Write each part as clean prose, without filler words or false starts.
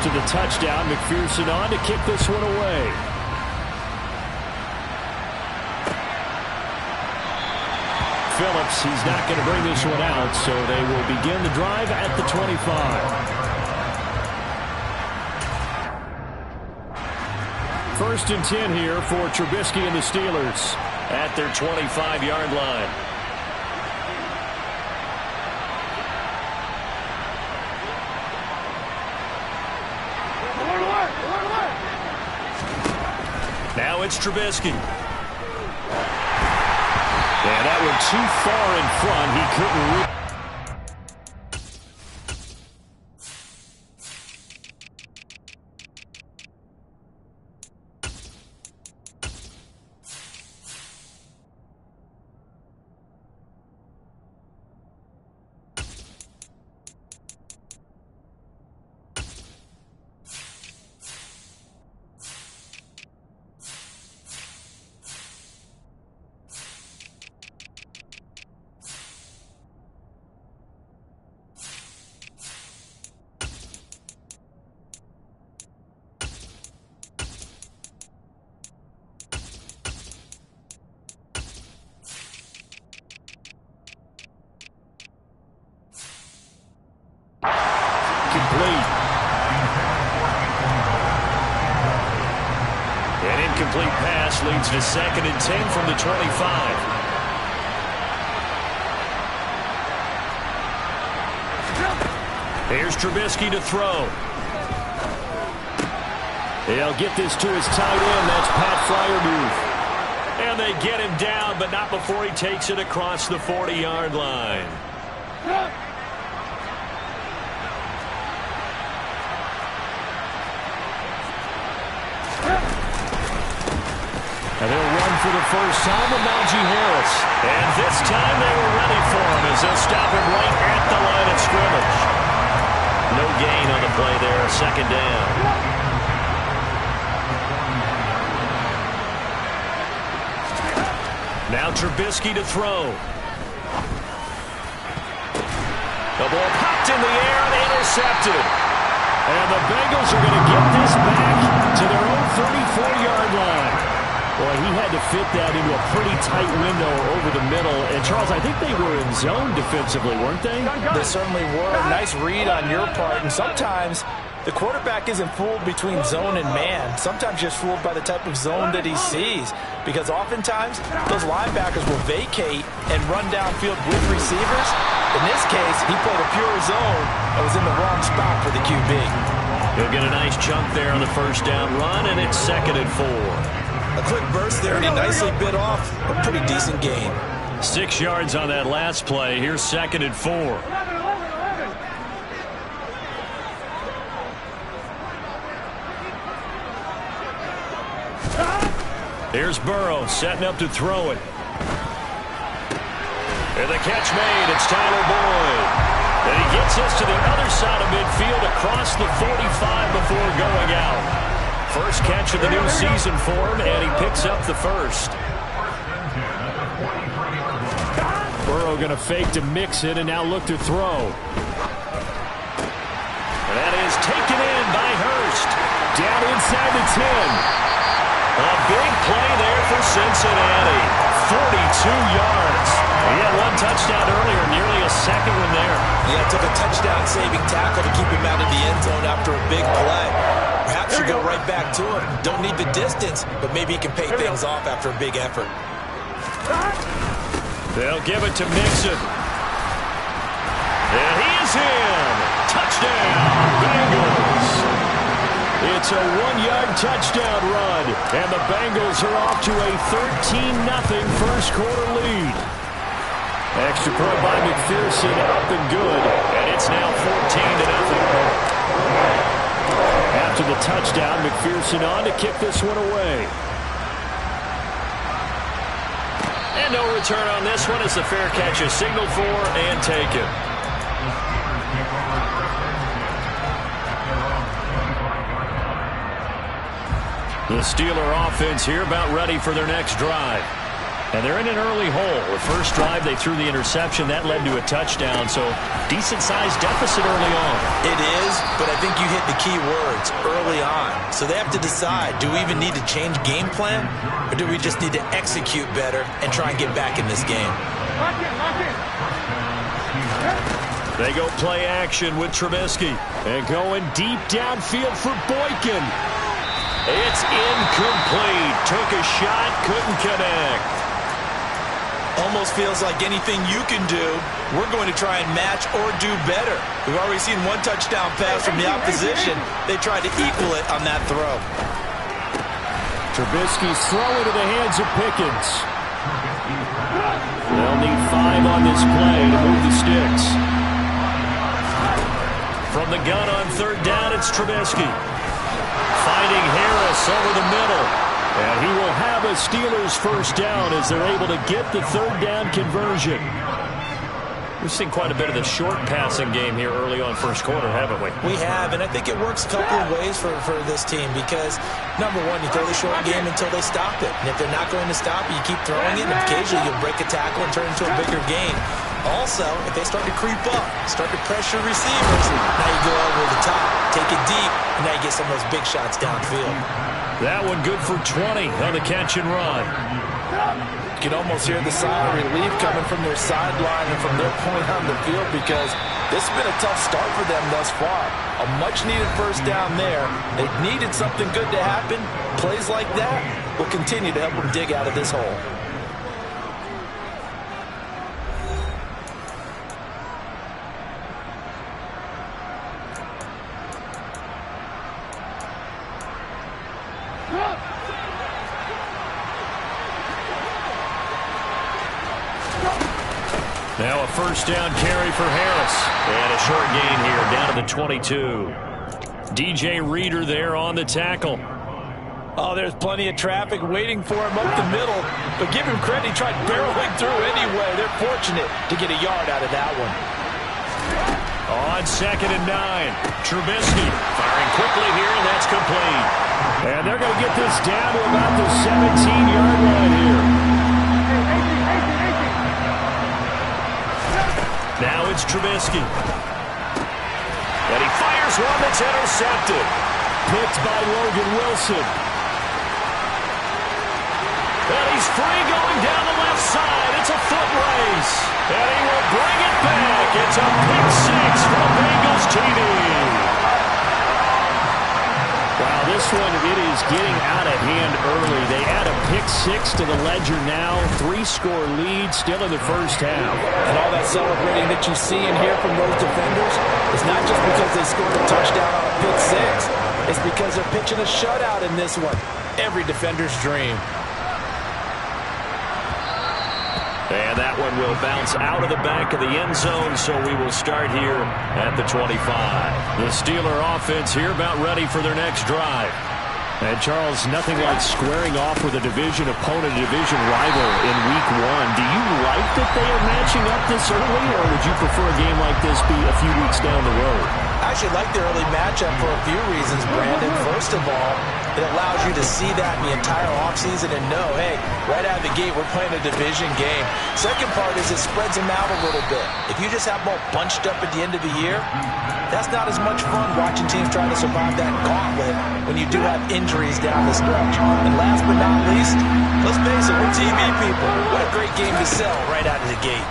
After the touchdown, McPherson on to kick this one away. Phillips, he's not going to bring this one out, so they will begin the drive at the 25. First and 10 here for Trubisky and the Steelers at their 25-yard line. Now it's Trubisky. And that one too far in front. He couldn't reach. Complete. An incomplete pass leads to 2nd and 10 from the 25. Here's Trubisky to throw. They'll get this to his tight end. That's Pat Freiermuth. And they get him down, but not before he takes it across the 40-yard line. And they'll run for the first time with Najee Harris. And this time they were ready for him as they'll stop him right at the line of scrimmage. No gain on the play there, 2nd down. Now Trubisky to throw. The ball popped in the air and intercepted. And the Bengals are going to get this back to their own 34-yard line. Boy, he had to fit that into a pretty tight window over the middle. And, Charles, I think they were in zone defensively, weren't they? They certainly were. Nice read on your part. And sometimes the quarterback isn't fooled between zone and man. Sometimes just fooled by the type of zone that he sees. Because oftentimes, those linebackers will vacate and run downfield with receivers. In this case, he played a pure zone and was in the wrong spot for the QB. He'll get a nice chunk there on the first down run, and it's 2nd and 4. A quick burst there, and he nicely bit off a pretty decent gain. 6 yards on that last play. Here's 2nd and 4. Here's Burrow setting up to throw it. And the catch made. It's Tyler Boyd. And he gets us to the other side of midfield across the 45 before going out. First catch of the new season for him, and he picks up the first. Burrow going to fake to mix it and now look to throw. And that is taken in by Hurst. Down inside the 10. A big play there for Cincinnati. 42 yards. He had one touchdown earlier, nearly a second one there. Yeah, took a touchdown-saving tackle to keep him out of the end zone after a big play. Perhaps you go right back to him. Don't need the distance, but maybe he can pay things off after a big effort. They'll give it to Mixon. And he is in. Touchdown, Bengals. It's a 1-yard touchdown run, and the Bengals are off to a 13-0 first quarter lead. Extra point by McPherson, up and good, and it's now 14-0. After the touchdown, McPherson on to kick this one away. And no return on this one as the fair catch is signaled for and taken. The Steeler offense here about ready for their next drive. And they're in an early hole. The first drive, they threw the interception. That led to a touchdown, so decent-sized deficit early on. It is, but I think you hit the key words, early on. So they have to decide, do we even need to change game plan, or do we just need to execute better and try and get back in this game? They go play action with Trubisky. And going deep downfield for Boykin. It's incomplete. Took a shot, couldn't connect. Almost feels like anything you can do, we're going to try and match or do better. We've already seen one touchdown pass from the opposition. They tried to equal it on that throw. Trubisky's throw into the hands of Pickens. They'll need 5 on this play to move the sticks. From the gun on third down, it's Trubisky. Finding Harris over the middle. And he will have a Steelers first down as they're able to get the third down conversion. We've seen quite a bit of the short passing game here early on first quarter, haven't we? We have, and I think it works a couple of ways for this team because, number one, you throw the short game until they stop it. And if they're not going to stop it, you keep throwing it, and occasionally you'll break a tackle and turn it into a bigger gain. Also, if they start to creep up, start to pressure receivers, now you go over the top, take it deep, and now you get some of those big shots downfield. That one good for 20 on the catch and run. You can almost hear the sigh of relief coming from their sideline and from their point on the field because this has been a tough start for them thus far. A much-needed first down there. They needed something good to happen. Plays like that will continue to help them dig out of this hole. Now a first down carry for Harris. And a short gain here down to the 22. DJ Reader there on the tackle. Oh, there's plenty of traffic waiting for him up the middle. But give him credit, he tried barreling through anyway. They're fortunate to get a yard out of that one. On 2nd and 9. Trubisky firing quickly here, and that's complete. And they're going to get this down to about the 17-yard line here. Now it's Trubisky. And he fires one that's intercepted. Picked by Logan Wilson. And he's free going down the left side. It's a foot race. And he will bring it back. It's a pick 6 from Bengals TV. Wow, this one, it is getting out of hand early. They add a pick 6 to the ledger now. 3-score lead still in the first half. And all that celebrating that you see and hear from those defenders is not just because they scored a touchdown on a pick 6. It's because they're pitching a shutout in this one. Every defender's dream. And that one will bounce out of the back of the end zone, so we will start here at the 25. The Steeler offense here about ready for their next drive. And, Charles, nothing like squaring off with a division opponent, a division rival in Week 1. Do you like that they are matching up this early, or would you prefer a game like this be a few weeks down the road? I actually like the early matchup for a few reasons, Brandon. First of all, it allows you to see that in the entire offseason and know, hey, right out of the gate, we're playing a division game. Second part is it spreads them out a little bit. If you just have them all bunched up at the end of the year, that's not as much fun watching teams trying to survive that gauntlet when you do have injuries down the stretch. And last but not least, let's face it, we're TV people. What a great game to sell right out of the gate.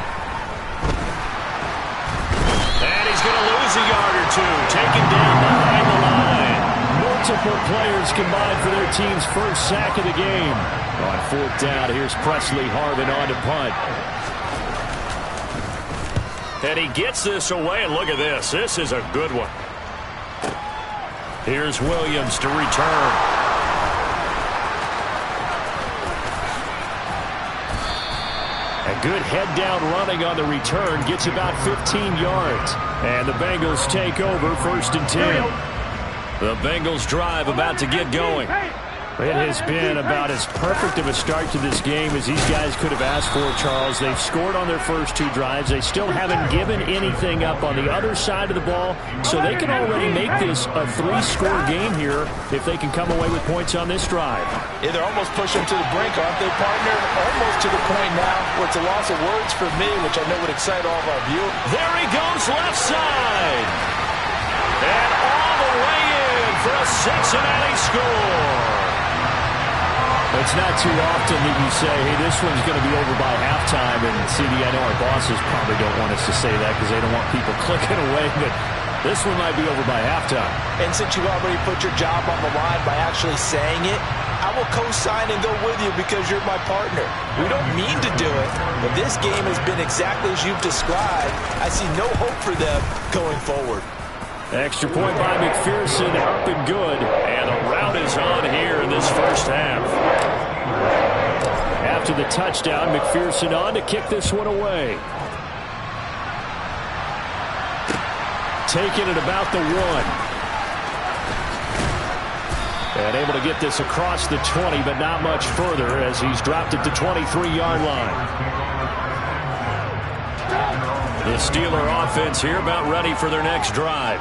And he's going to lose a yard or two, taken down behind the line. Multiple players combined for their team's first sack of the game. On 4th down, here's Presley Harvin on to punt. And he gets this away, and look at this. This is a good one. Here's Williams to return. A good head-down running on the return. Gets about 15 yards. And the Bengals take over 1st and 10. The Bengals drive about to get going. It has been about as perfect of a start to this game as these guys could have asked for, Charles. They've scored on their first 2 drives. They still haven't given anything up on the other side of the ball, so they can already make this a 3-score game here if they can come away with points on this drive. Yeah, they're almost pushing to the brink, aren't they, partner? Almost to the point now where it's a loss of words for me, which I know would excite all of our viewers. There he goes, left side. And all the way in for a Cincinnati score. It's not too often that you say, hey, this one's going to be over by halftime. And, CD, I know our bosses probably don't want us to say that because they don't want people clicking away. But this one might be over by halftime. And since you already put your job on the line by actually saying it, I will co-sign and go with you because you're my partner. We don't mean to do it, but this game has been exactly as you've described. I see no hope for them going forward. Extra point by McPherson, up and good. And the rout is on here in this first half. After the touchdown, McPherson on to kick this one away. Taking it about the 1. And able to get this across the 20, but not much further as he's dropped it to 23-yard line. The Steeler offense here about ready for their next drive.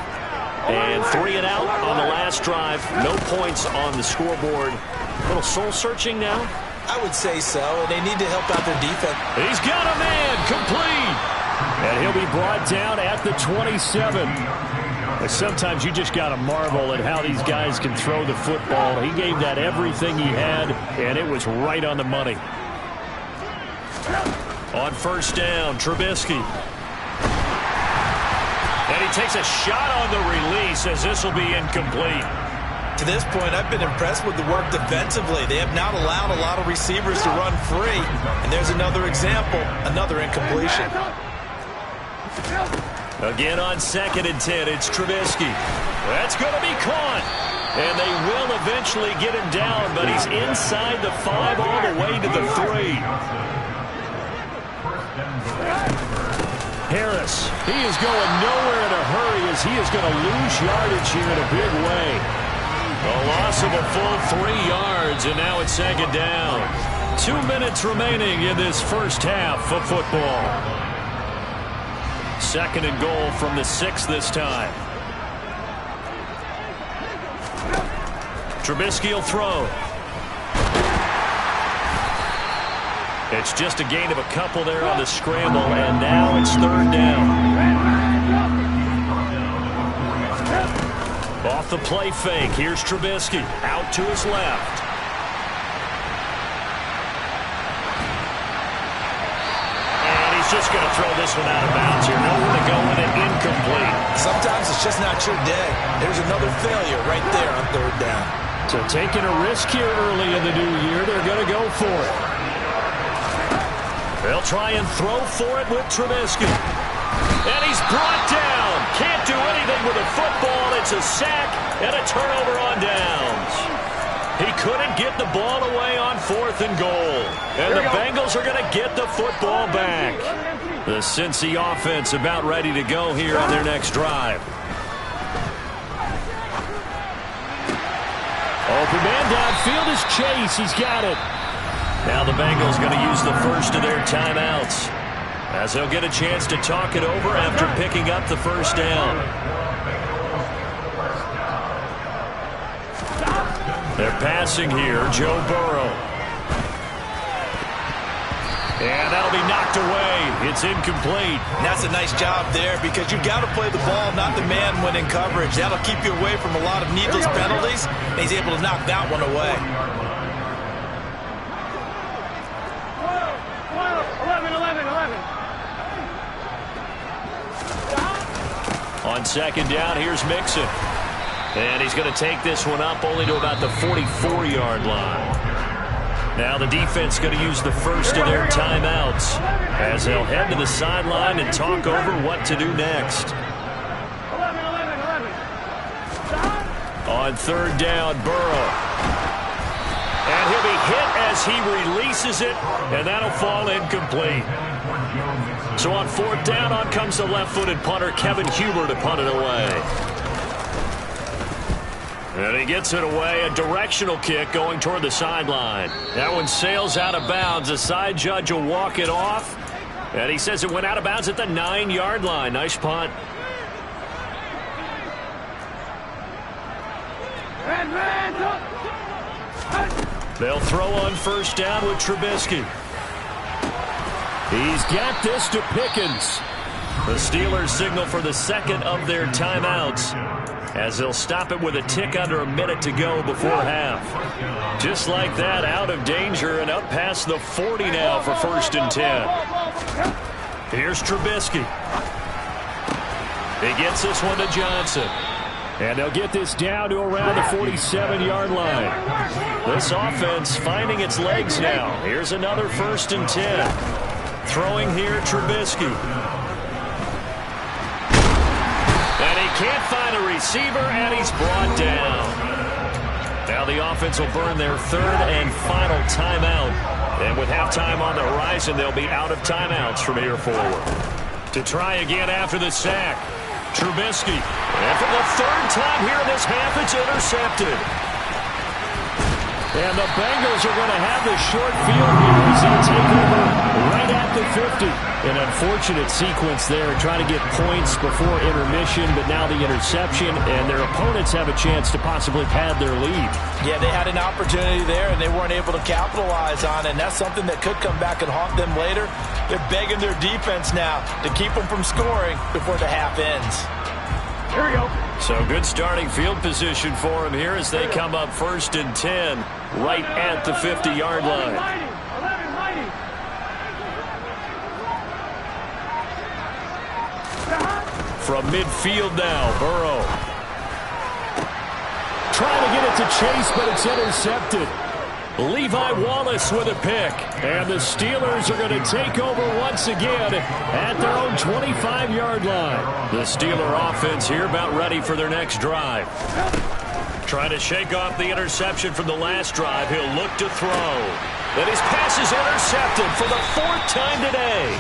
And 3 and out on the last drive. No points on the scoreboard. A little soul-searching now? I would say so, and they need to help out their defense. He's got a man, complete. And he'll be brought down at the 27. Sometimes you just got to marvel at how these guys can throw the football. He gave that everything he had, and it was right on the money. On first down, Trubisky. And he takes a shot on the release as this will be incomplete. To this point, I've been impressed with the work defensively. They have not allowed a lot of receivers to run free. And there's another example, another incompletion. Again on 2nd and 10, it's Trubisky. That's going to be caught. And they will eventually get him down, but he's inside the 5 all the way to the 3. Harris, he is going nowhere in a hurry as he is going to lose yardage here in a big way. A loss of a full 3 yards, and now it's 2nd down. 2 minutes remaining in this first half of football. 2nd and goal from the 6 this time. Trubisky will throw. It's just a gain of a couple there on the scramble, and now it's 3rd down. Off the play fake, here's Trubisky, out to his left. And he's just going to throw this one out of bounds here. Nowhere to go with it, incomplete. Sometimes it's just not your day. There's another failure right there on 3rd down. So taking a risk here early in the new year, they're going to go for it. They'll try and throw for it with Trubisky. And he's brought down. Can't do anything with a football. It's a sack and a turnover on downs. He couldn't get the ball away on 4th and goal. And the Bengals are going to get the football back. The Cincy offense about ready to go here on their next drive. Open man downfield is Chase. He's got it. Now the Bengals going to use the first of their timeouts as they'll get a chance to talk it over after picking up the first down. They're passing here, Joe Burrow. And that'll be knocked away. It's incomplete. And that's a nice job there because you've got to play the ball, not the man when in coverage. That'll keep you away from a lot of needless penalties. And he's able to knock that one away. 11. On 2nd down, here's Mixon. And he's going to take this one up only to about the 44-yard line. Now the defense going to use the first of their timeouts as they'll head to the sideline and talk over what to do next. On 3rd down, Burrow. And he'll be hit as he releases it, and that'll fall incomplete. So on 4th down, on comes the left-footed punter, Kevin Huber, to punt it away. And he gets it away, a directional kick going toward the sideline. That one sails out of bounds. The side judge will walk it off. And he says it went out of bounds at the 9-yard line. Nice punt. They'll throw on first down with Trubisky. He's got this to Pickens. The Steelers signal for the second of their timeouts, as they'll stop it with a tick under a minute to go before half. Just like that, out of danger and up past the 40 now for 1st and 10. Here's Trubisky. He gets this one to Johnson. And they'll get this down to around the 47-yard line. This offense finding its legs now. Here's another 1st and 10. Throwing here, Trubisky. And he can't find a receiver, and he's brought down. Now the offense will burn their 3rd and final timeout. And with halftime on the horizon, they'll be out of timeouts from here forward. To try again after the sack, Trubisky. And for the 3rd time here in this half, it's intercepted. And the Bengals are going to have the short field here as they take over right at the 50. An unfortunate sequence there, trying to get points before intermission, but now the interception, and their opponents have a chance to possibly pad their lead. Yeah, they had an opportunity there, and they weren't able to capitalize on it, and that's something that could come back and haunt them later. They're begging their defense now to keep them from scoring before the half ends. Here we go. So good starting field position for them here as they come up 1st and 10 right at the 50-yard line. From midfield now, Burrow. Trying to get it to Chase, but it's intercepted. Levi Wallace with a pick. And the Steelers are going to take over once again at their own 25-yard line. The Steeler offense here about ready for their next drive. Trying to shake off the interception from the last drive. He'll look to throw. Then his pass is intercepted for the 4th time today.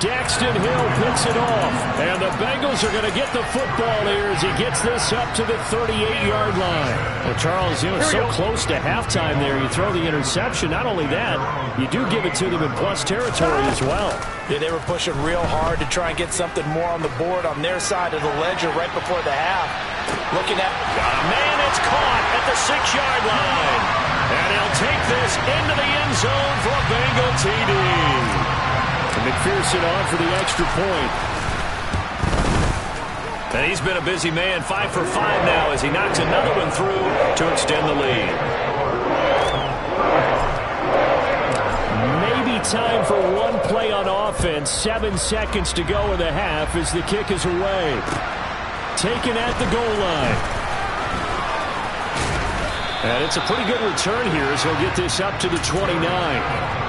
Daxton Hill picks it off. And the Bengals are going to get the football here as he gets this up to the 38-yard line. Well, Charles, you know, so close to halftime there. You throw the interception. Not only that, you do give it to them in plus territory as well. Yeah, they were pushing real hard to try and get something more on the board on their side of the ledger right before the half. Looking at... Got a man, it's caught at the 6-yard line. And he'll take this into the end zone for a Bengal TD. McPherson on for the extra point. And he's been a busy man, 5 for 5 now as he knocks another one through to extend the lead. Maybe time for one play on offense. 7 seconds to go in the half as the kick is away. Taken at the goal line. And it's a pretty good return here as he'll get this up to the 29.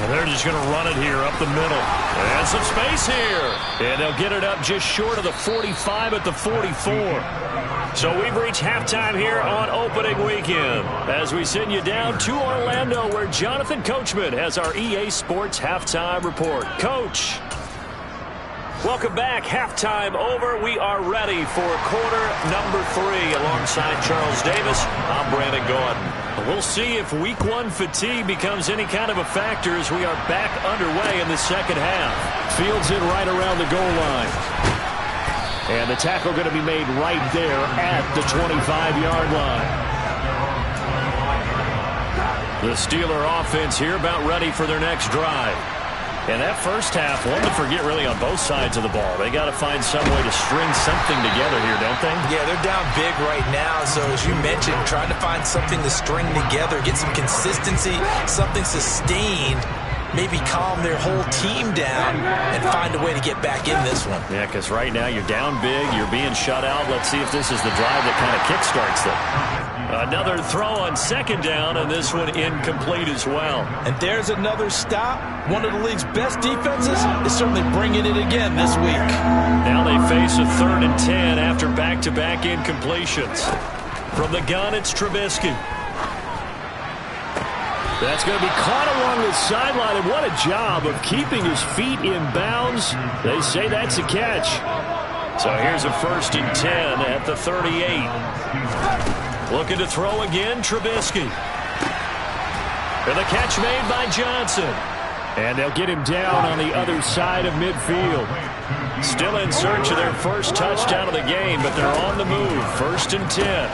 They're just going to run it here up the middle. And some space here. And they'll get it up just short of the 45 at the 44. So we've reached halftime here on opening weekend as we send you down to Orlando where Jonathan Coachman has our EA Sports Halftime Report. Coach. Welcome back. Halftime over. We are ready for quarter number 3 alongside Charles Davis. I'm Brandon Gordon. We'll see if week 1 fatigue becomes any kind of a factor as we are back underway in the second half. Fields in right around the goal line. And the tackle going to be made right there at the 25-yard line. The Steeler offense here about ready for their next drive. And that first half, one to forget really on both sides of the ball. They got to find some way to string something together here, don't they? Yeah, they're down big right now. So as you mentioned, trying to find something to string together, get some consistency, something sustained, maybe calm their whole team down and find a way to get back in this one. Yeah, because right now you're down big, you're being shut out. Let's see if this is the drive that kind of kickstarts them. Another throw on second down, and this one incomplete as well. And there's another stop. One of the league's best defenses is certainly bringing it again this week. Now they face a 3rd and 10 after back-to-back incompletions. From the gun, it's Trubisky. That's going to be caught along the sideline, and what a job of keeping his feet in bounds. They say that's a catch. So here's a 1st and 10 at the 38. Looking to throw again, Trubisky. And the catch made by Johnson. And they'll get him down on the other side of midfield. Still in search of their first touchdown of the game, but they're on the move. 1st and 10.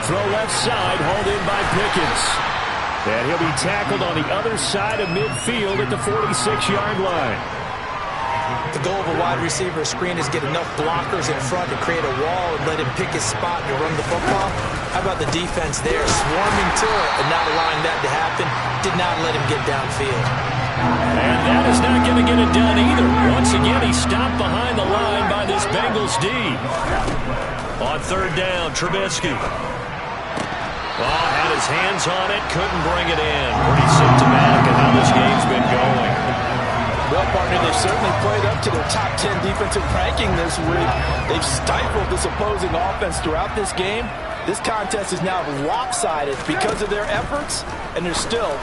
Throw left side, hauled in by Pickens. And he'll be tackled on the other side of midfield at the 46-yard line. The goal of a wide receiver screen is get enough blockers in front to create a wall and let him pick his spot and run the football. How about the defense there, swarming to it and not allowing that to happen? Did not let him get downfield. And that is not going to get it done either. Once again, he stopped behind the line by this Bengals D. On 3rd down, Trubisky. Had his hands on it, couldn't bring it in. Pretty symptomatic of how this game's been going. Well, partner, they've certainly played up to their top 10 defensive ranking this week. They've stifled this opposing offense throughout this game. This contest is now lopsided because of their efforts, and they're still